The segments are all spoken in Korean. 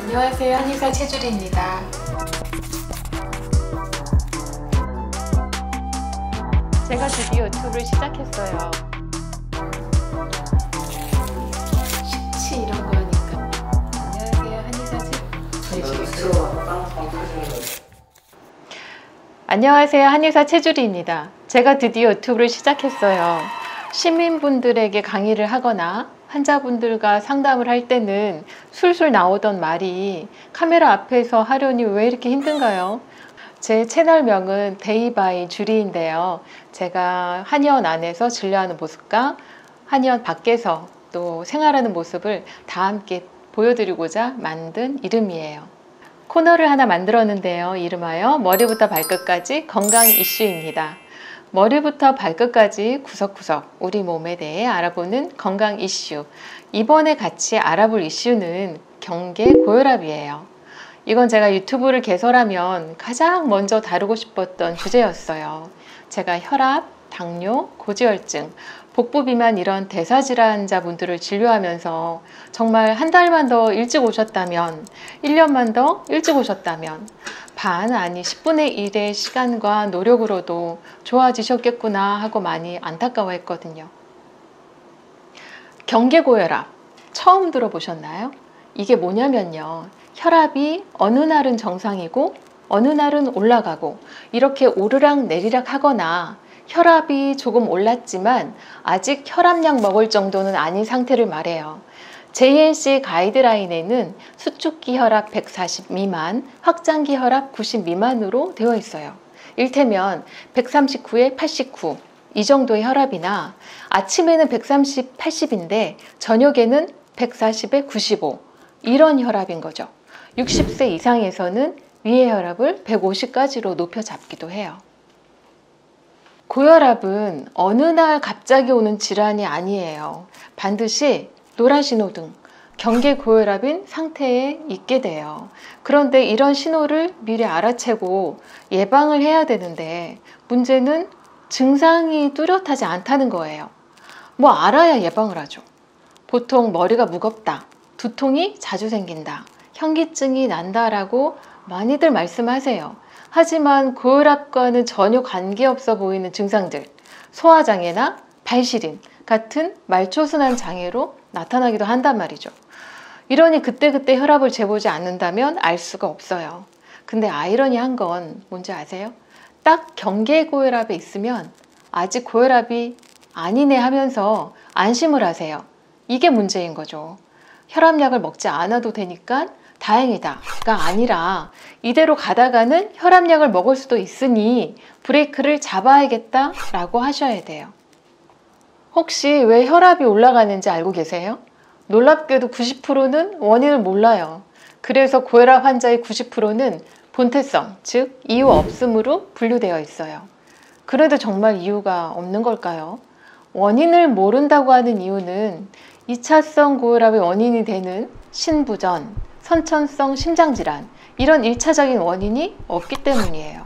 안녕하세요. 한의사 최주리입니다. 제가 드디어 유튜브를 시작했어요. 쉽지 이런 거 하니까. 안녕하세요. 한의사 최주리입니다. 안녕하세요. 한의사 최주리입니다. 제가 드디어 유튜브를 시작했어요. 시민분들에게 강의를 하거나 환자분들과 상담을 할 때는 술술 나오던 말이 카메라 앞에서 하려니 왜 이렇게 힘든가요? 제 채널명은 데이바이 주리인데요. 제가 한의원 안에서 진료하는 모습과 한의원 밖에서 또 생활하는 모습을 다 함께 보여드리고자 만든 이름이에요. 코너를 하나 만들었는데요. 이름하여 머리부터 발끝까지 건강 이슈입니다. 머리부터 발끝까지 구석구석 우리 몸에 대해 알아보는 건강 이슈. 이번에 같이 알아볼 이슈는 경계 고혈압이에요. 이건 제가 유튜브를 개설하면 가장 먼저 다루고 싶었던 주제였어요. 제가 혈압, 당뇨, 고지혈증, 복부비만 이런 대사질환자분들을 진료하면서 정말 한 달만 더 일찍 오셨다면, 1년만 더 일찍 오셨다면 반 아니 10분의 1의 시간과 노력으로도 좋아지셨겠구나 하고 많이 안타까워했거든요. 경계고혈압 처음 들어보셨나요? 이게 뭐냐면요. 혈압이 어느 날은 정상이고 어느 날은 올라가고 이렇게 오르락 내리락 하거나 혈압이 조금 올랐지만 아직 혈압약 먹을 정도는 아닌 상태를 말해요. JNC 가이드라인에는 수축기 혈압 140 미만, 확장기 혈압 90 미만으로 되어 있어요. 일테면 139에 89 이 정도의 혈압이나 아침에는 130, 80인데 저녁에는 140에 95 이런 혈압인 거죠. 60세 이상에서는 위의 혈압을 150까지로 높여 잡기도 해요. 고혈압은 어느 날 갑자기 오는 질환이 아니에요. 반드시 노란 신호등, 경계고혈압인 상태에 있게 돼요. 그런데 이런 신호를 미리 알아채고 예방을 해야 되는데 문제는 증상이 뚜렷하지 않다는 거예요. 뭐 알아야 예방을 하죠. 보통 머리가 무겁다, 두통이 자주 생긴다, 현기증이 난다라고 많이들 말씀하세요. 하지만 고혈압과는 전혀 관계없어 보이는 증상들, 소화장애나 발시림 같은 말초순환 장애로 나타나기도 한단 말이죠. 이러니 그때그때 혈압을 재보지 않는다면 알 수가 없어요. 근데 아이러니한 건 뭔지 아세요? 딱 경계고혈압에 있으면 아직 고혈압이 아니네 하면서 안심을 하세요. 이게 문제인 거죠. 혈압약을 먹지 않아도 되니까 다행이다가 아니라 이대로 가다가는 혈압약을 먹을 수도 있으니 브레이크를 잡아야겠다라고 하셔야 돼요. 혹시 왜 혈압이 올라가는지 알고 계세요? 놀랍게도 90%는 원인을 몰라요. 그래서 고혈압 환자의 90%는 본태성, 즉 이유 없음으로 분류되어 있어요. 그래도 정말 이유가 없는 걸까요? 원인을 모른다고 하는 이유는 2차성 고혈압의 원인이 되는 신부전, 선천성 심장질환 이런 1차적인 원인이 없기 때문이에요.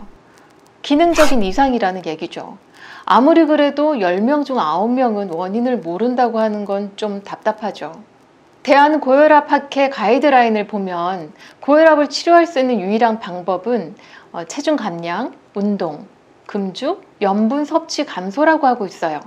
기능적인 이상이라는 얘기죠. 아무리 그래도 10명 중 9명은 원인을 모른다고 하는 건 좀 답답하죠. 대한고혈압학회 가이드라인을 보면 고혈압을 치료할 수 있는 유일한 방법은 체중 감량, 운동, 금주, 염분 섭취 감소라고 하고 있어요.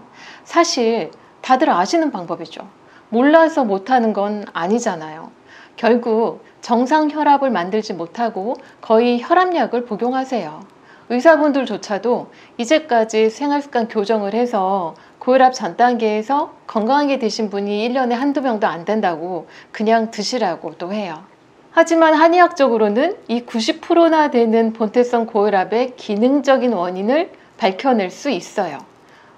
사실 다들 아시는 방법이죠. 몰라서 못하는 건 아니잖아요. 결국 정상 혈압을 만들지 못하고 거의 혈압약을 복용하세요. 의사분들조차도 이제까지 생활습관 교정을 해서 고혈압 전 단계에서 건강하게 드신 분이 1년에 한두 명도 안 된다고 그냥 드시라고 또 해요. 하지만 한의학적으로는 이 90%나 되는 본태성 고혈압의 기능적인 원인을 밝혀낼 수 있어요.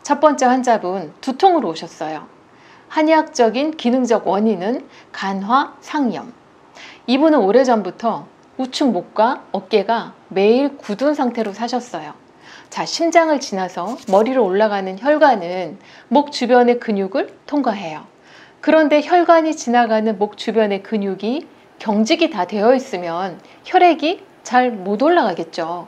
첫 번째 환자분 두통으로 오셨어요. 한의학적인 기능적 원인은 간화, 상염. 이분은 오래전부터 우측 목과 어깨가 매일 굳은 상태로 사셨어요. 자, 심장을 지나서 머리로 올라가는 혈관은 목 주변의 근육을 통과해요. 그런데 혈관이 지나가는 목 주변의 근육이 경직이 다 되어 있으면 혈액이 잘 못 올라가겠죠.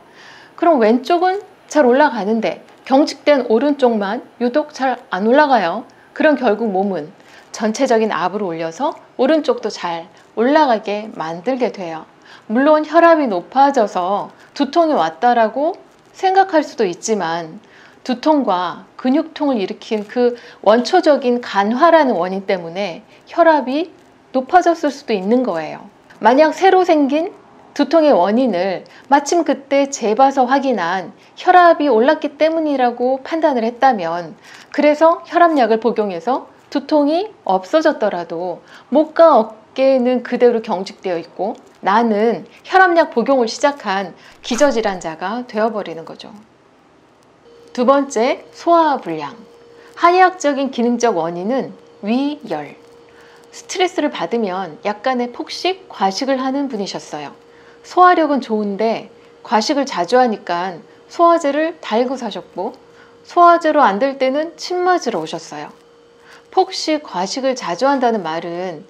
그럼 왼쪽은 잘 올라가는데 경직된 오른쪽만 유독 잘 안 올라가요. 그럼 결국 몸은 전체적인 압을 올려서 오른쪽도 잘 올라가게 만들게 돼요. 물론 혈압이 높아져서 두통이 왔다라고 생각할 수도 있지만 두통과 근육통을 일으킨 그 원초적인 간화라는 원인 때문에 혈압이 높아졌을 수도 있는 거예요. 만약 새로 생긴 두통의 원인을 마침 그때 재봐서 확인한 혈압이 올랐기 때문이라고 판단을 했다면, 그래서 혈압약을 복용해서 두통이 없어졌더라도 목과 어깨는 그대로 경직되어 있고 나는 혈압약 복용을 시작한 기저질환자가 되어버리는 거죠. 두 번째, 소화불량. 한의학적인 기능적 원인은 위열. 스트레스를 받으면 약간의 폭식, 과식을 하는 분이셨어요. 소화력은 좋은데 과식을 자주 하니까 소화제를 달고 사셨고, 소화제로 안 될 때는 침 맞으러 오셨어요. 폭식, 과식을 자주 한다는 말은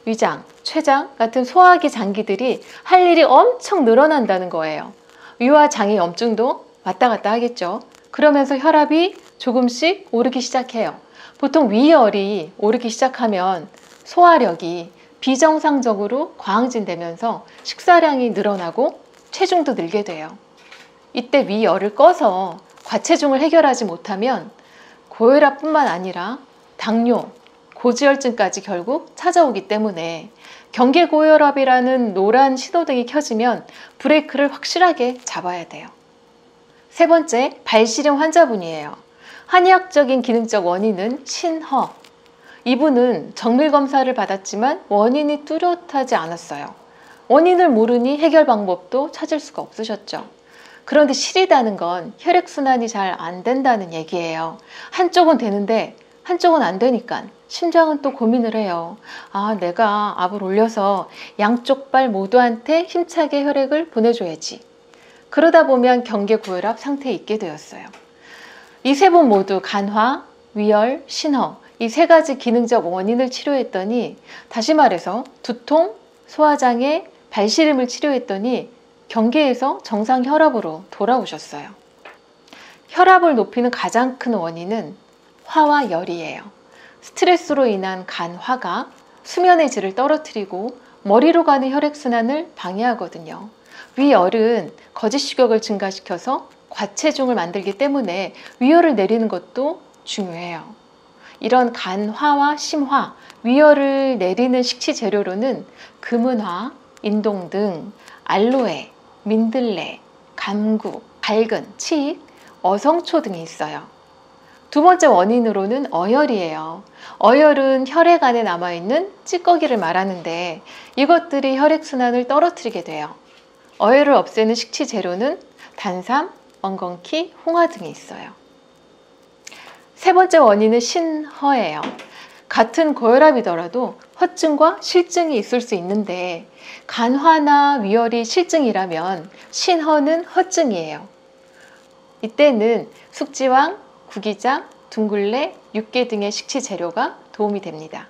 위장, 췌장 같은 소화기 장기들이 할 일이 엄청 늘어난다는 거예요. 위와 장의 염증도 왔다 갔다 하겠죠. 그러면서 혈압이 조금씩 오르기 시작해요. 보통 위열이 오르기 시작하면 소화력이 비정상적으로 과항진되면서 식사량이 늘어나고 체중도 늘게 돼요. 이때 위열을 꺼서 과체중을 해결하지 못하면 고혈압뿐만 아니라 당뇨, 고지혈증까지 결국 찾아오기 때문에 경계고혈압이라는 노란 신호등이 켜지면 브레이크를 확실하게 잡아야 돼요. 세 번째, 발시름 환자분이에요. 한의학적인 기능적 원인은 신허. 이분은 정밀검사를 받았지만 원인이 뚜렷하지 않았어요. 원인을 모르니 해결 방법도 찾을 수가 없으셨죠. 그런데 실이다는 건 혈액순환이 잘 안 된다는 얘기예요. 한쪽은 되는데 한쪽은 안 되니까 심장은 또 고민을 해요. 내가 압을 올려서 양쪽 발 모두한테 힘차게 혈액을 보내줘야지. 그러다 보면 경계고혈압 상태에 있게 되었어요. 이 세 분 모두 간화, 위열, 신허, 이 세 가지 기능적 원인을 치료했더니, 다시 말해서 두통, 소화장애, 발시름을 치료했더니 경계에서 정상 혈압으로 돌아오셨어요. 혈압을 높이는 가장 큰 원인은 화와 열이에요. 스트레스로 인한 간화가 수면의 질을 떨어뜨리고 머리로 가는 혈액순환을 방해하거든요. 위열은 거짓식욕을 증가시켜서 과체중을 만들기 때문에 위열을 내리는 것도 중요해요. 이런 간화와 심화, 위열을 내리는 식치 재료로는 금은화, 인동 등 알로에, 민들레, 감구, 갈근, 칡, 어성초 등이 있어요. 두 번째 원인으로는 어혈이에요. 어혈은 혈액 안에 남아있는 찌꺼기를 말하는데 이것들이 혈액순환을 떨어뜨리게 돼요. 어혈을 없애는 식치 재료는 단삼, 엉겅퀴, 홍화 등이 있어요. 세 번째 원인은 신허예요. 같은 고혈압이더라도 허증과 실증이 있을 수 있는데 간화나 위열이 실증이라면 신허는 허증이에요. 이때는 숙지황, 구기장, 둥글레, 육개 등의 식치 재료가 도움이 됩니다.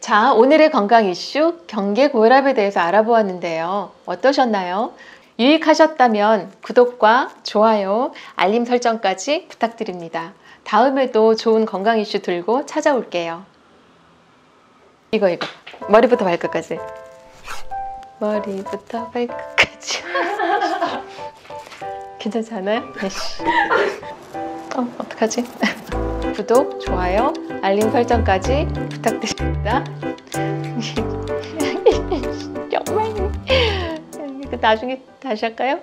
자, 오늘의 건강 이슈 경계고혈압에 대해서 알아보았는데요. 어떠셨나요? 유익하셨다면 구독과 좋아요, 알림 설정까지 부탁드립니다. 다음에도 좋은 건강 이슈 들고 찾아올게요. 이거 머리부터 발끝까지. 머리부터 발끝까지. 괜찮지 않아요? 어떡하지? 구독, 좋아요, 알림 설정까지 부탁드립니다. 정말 나중에 다시 할까요?